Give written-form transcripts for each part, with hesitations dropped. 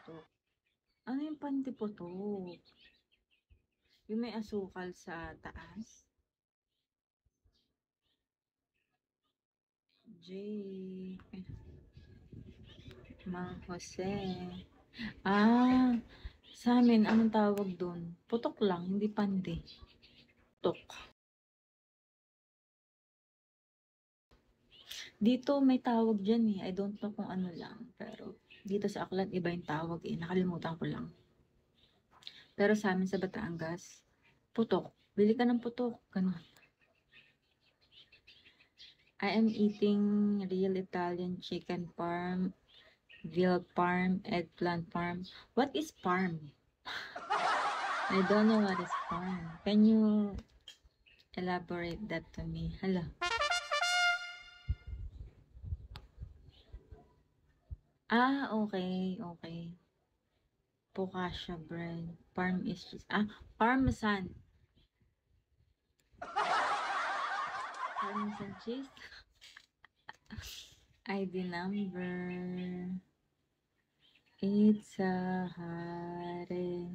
putok. Ano yung pandiputok? Yung may asukal sa taas? J. Mang Jose. Ah, sa amin, anong tawag doon? Putok lang, hindi pandi. Putok. Dito may tawag dyan eh. I don't know kung ano lang. Pero dito sa Aklan, iba yung tawag eh. Nakalimutan ko lang. Pero sa amin sa Batangas, putok. Bili ka ng putok. Ganun. I am eating real Italian chicken parm, veal parm, eggplant parm. What is parm? I don't know what is parm. Can you elaborate that to me? Hello. Ah, okay, okay. Focaccia bread. Parm is cheese. Ah, parmesan. Parmesan cheese. ID number. It's a hare.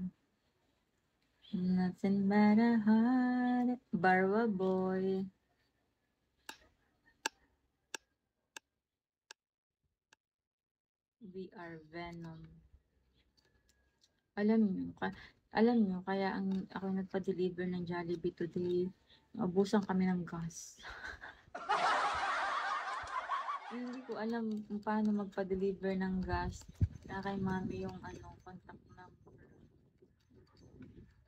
Nothing but a hare. Barwa boy. We are Venom. Alam nyo, kaya ako nagpa-deliver ng Jollibee today. Naubusan kami ng gas. Hindi ko alam kung paano magpa-deliver ng gas. Kaya kay mami yung contact number.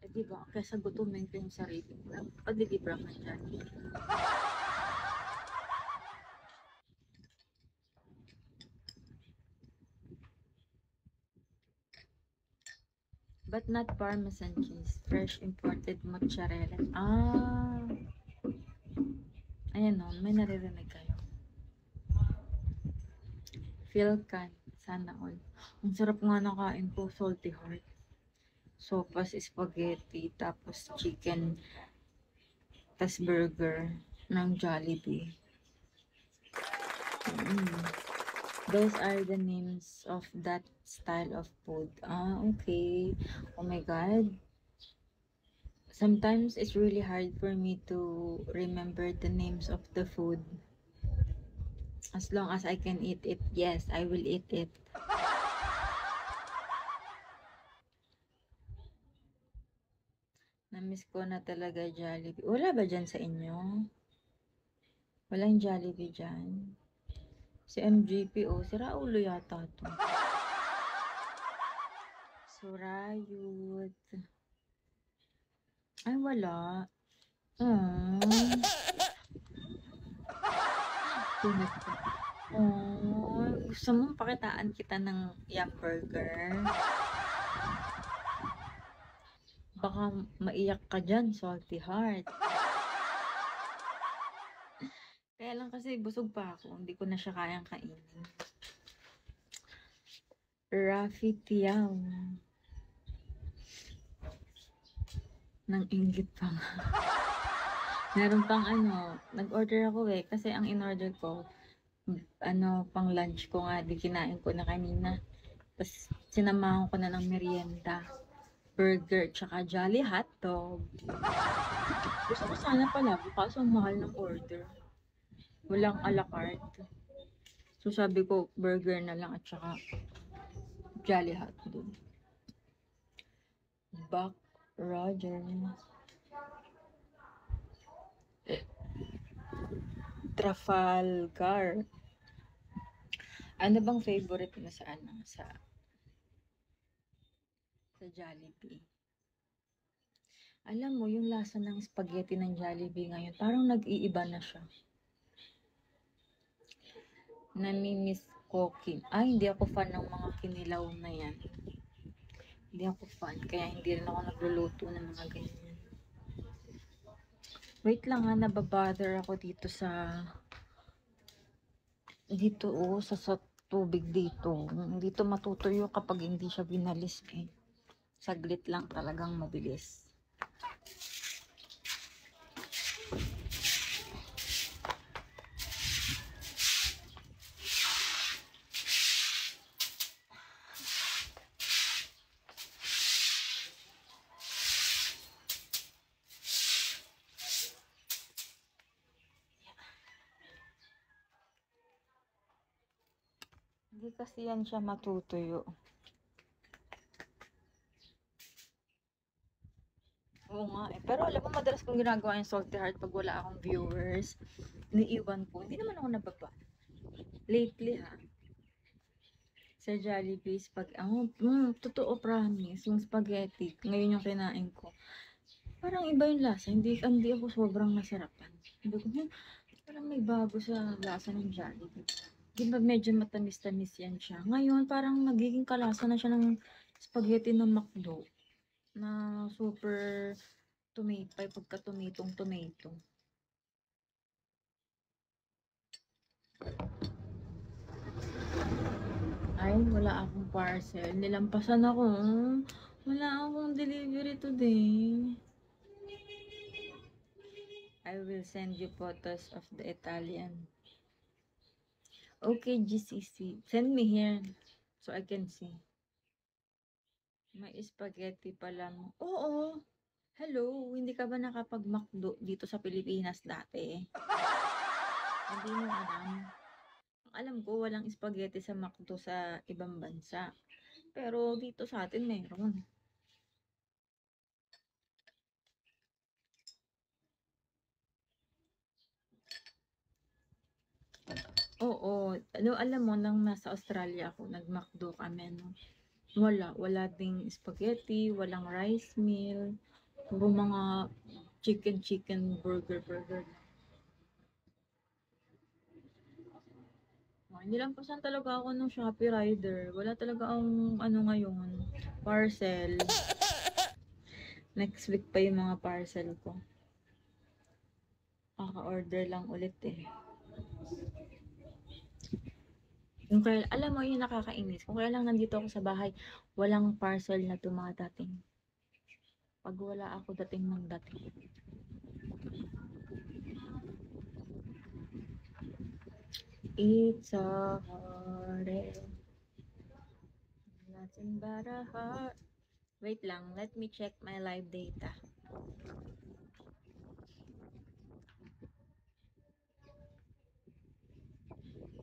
Eh diba, kesa gutumin ko yung sarili ko. Pa-deliver ako ng Jollibee. But not Parmesan cheese. Fresh imported mozzarella. Ah! Ayan o, may naririnig kayo. Philcan. Sana all. Ang sarap nga nakain ko, salty heart. Sopas, spaghetti, tapos chicken, tas burger ng Jollibee. Those are the names of that style of food. Ah, okay. Oh my God. Sometimes it's really hard for me to remember the names of the food. As long as I can eat it, yes, I will eat it. Namiss ko na talaga Jollibee. Wala ba dyan sa inyo? Walang Jollibee dyan? Si MGP, sira ulo yata to. Surayut. Ay, wala. Gusto mong pakitaan kita ng Yum Burger? Baka maiyak ka dyan, salty heart. Kaya lang kasi busog pa ako, hindi ko na siya kayang kainin. Rafi Tiaw. Nang inggit pa nga. Meron pang nag-order ako kasi ang in-order ko, pang lunch ko nga, di kinain ko na kanina. Tapos, sinamahan ko na ng merienda. Burger, tsaka Jolly Hotdog. Gusto ko sana pala, kaso ang mahal ng order. Walang a la carte. So, sabi ko, burger na lang at tsaka Jolly Hotdog. Buck Rogers. Trafalgar. Ano bang favorite mo sa Jollibee? Alam mo, yung lasa ng spaghetti ng Jollibee ngayon, parang nag-iiba na siya. Namimiss cooking. Ay, hindi ako fan ng mga kinilaw na yan. Hindi ako fan, kaya hindi rin ako nagluluto ng mga ganyan. Wait lang ha, nababother ako dito sa tubig dito. Dito matutuyo kapag hindi siya binalis eh. Saglit lang talagang mabilis. Hindi kasi yan siya matutuyo. Oo nga eh. Pero alam mo, madalas kong ginagawa yung salty heart pag wala akong viewers. Iniiwan ko. Hindi naman ako nababa. Lately ha. Sa Jollibee, totoo promise, yung spaghetti, ngayon yung kinain ko. Parang iba yung lasa. Hindi ako sobrang nasarapan. Sabi ko, parang may bago sa lasa ng Jollibee. Di ba medyo matamis-tamis yan siya. Ngayon, parang nagiging kalasa na siya ng spaghetti ng McDo na super tomato, pagka-tomatong tomato. Ay, wala akong parcel. Nilampasan ako. Wala akong delivery today. I will send you photos of the Italian. Okay, GCC. Send me here so I can see. May spaghetti pala mo. Oo. Hello, hindi ka ba nakapag-McDo dito sa Pilipinas dati? Hindi mo alam. Ang alam ko, walang spaghetti sa McDo sa ibang bansa. Pero dito sa atin meron. Oo. Ano, alam mo, nang nasa Australia ako, nag-McDo kami, no? Wala ding spaghetti, walang rice meal, puro mga chicken, burger. Nilampasan talaga ako ng Shopee Rider. Wala talaga ang ano ngayon, parcel. Next week pa yung mga parcel ko. Kaka-order lang ulit eh. Yung kaya, alam mo yung nakakainis. Kung kaya lang nandito ako sa bahay, walang parcel na dumadating. Pag wala ako dating ng dating. It's a heartache. Nothing but a heart. Wait lang, let me check my live data.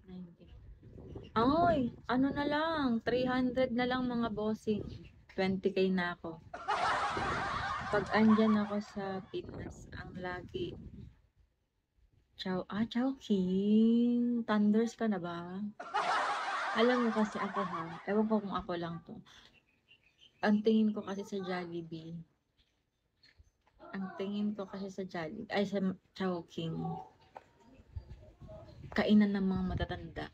19. Ay, ano na lang, 300 na lang mga bossing. 20k na ako. Pag andyan ako sa Pinas, ang lagi, Chowking. Thunders ka na ba? Alam mo kasi ako ha, ewan ko kung ako lang to. Ang tingin ko kasi sa Jollibee, ay sa Chowking, kainan ng mga matatanda.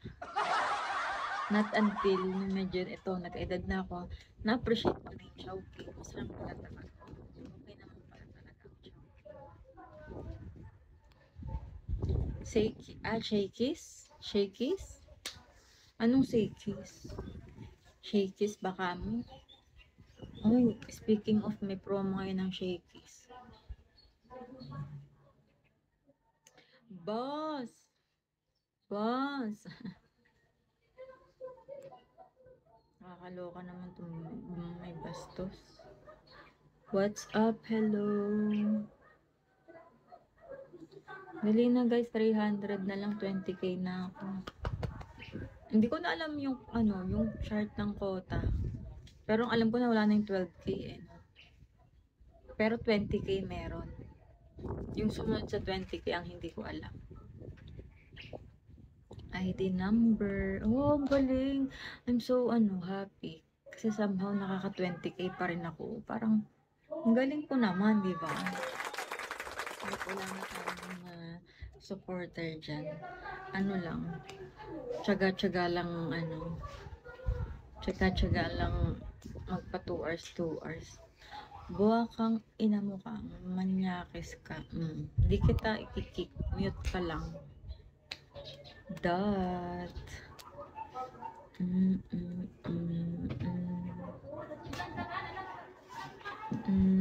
Not until nung medyo ito, nag-edad na ako, na-appreciate ko na yung Chowking. Masarap pala talaga. Okay naman pala talaga ang Chowking. Shakies? Anong Shakies? Shakies baka mo? Oh, speaking of, may promo ngayon ng Shakies. Boss! Nakakaloka naman itong may bastos. What's up? Hello? Dali na guys, 300 na lang, 20k na ako. Hindi ko na alam yung yung chart ng quota. Pero alam ko na wala na yung 12k eh. Pero 20k meron. Yung sumunod sa 20k ang hindi ko alam. ID number. Oh, galing. I'm so happy. Kasi somehow nakaka 20k pa rin ako. Parang ang galing ko naman, di ba? Kahit wala na tayong mga supporter dyan. Ano lang, tsaga-tsaga lang tsaga-tsaga lang magpa 2 hours, 2 hours. Buwa kang ina mo ka, manyakis ka. Di kita ikikik, mute ka lang. Dot.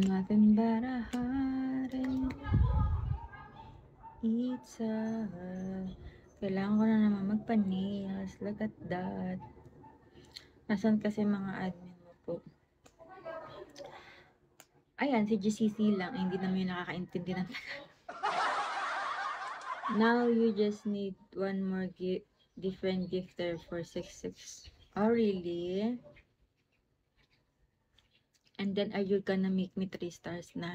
Nothing but a heartache. It's a... Kailangan ko na naman magpa-nails. Look at that. Nasaan kasi mga admin mo po? Ayan, si GCC lang. Hindi naman yung nakakaintindi ng Tagalog. Now, you just need one more gift. different gifter for 6-6. Oh, really? And then, are you gonna make me 3 stars na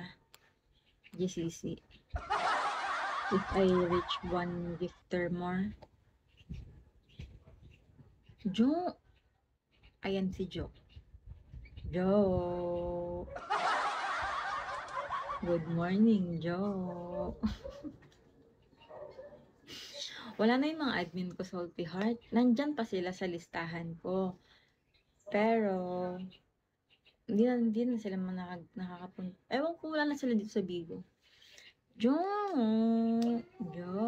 GCC? If I reach 1 gifter more? Jo! Ayan si Jo. Jo! Good morning, Jo! Wala na yung mga admin ko, Salty Heart. Nandyan pa sila sa listahan ko. Pero, hindi na sila nakakapunta. Ewan ko, wala na sila dito sa Bigo. Jo! Jo!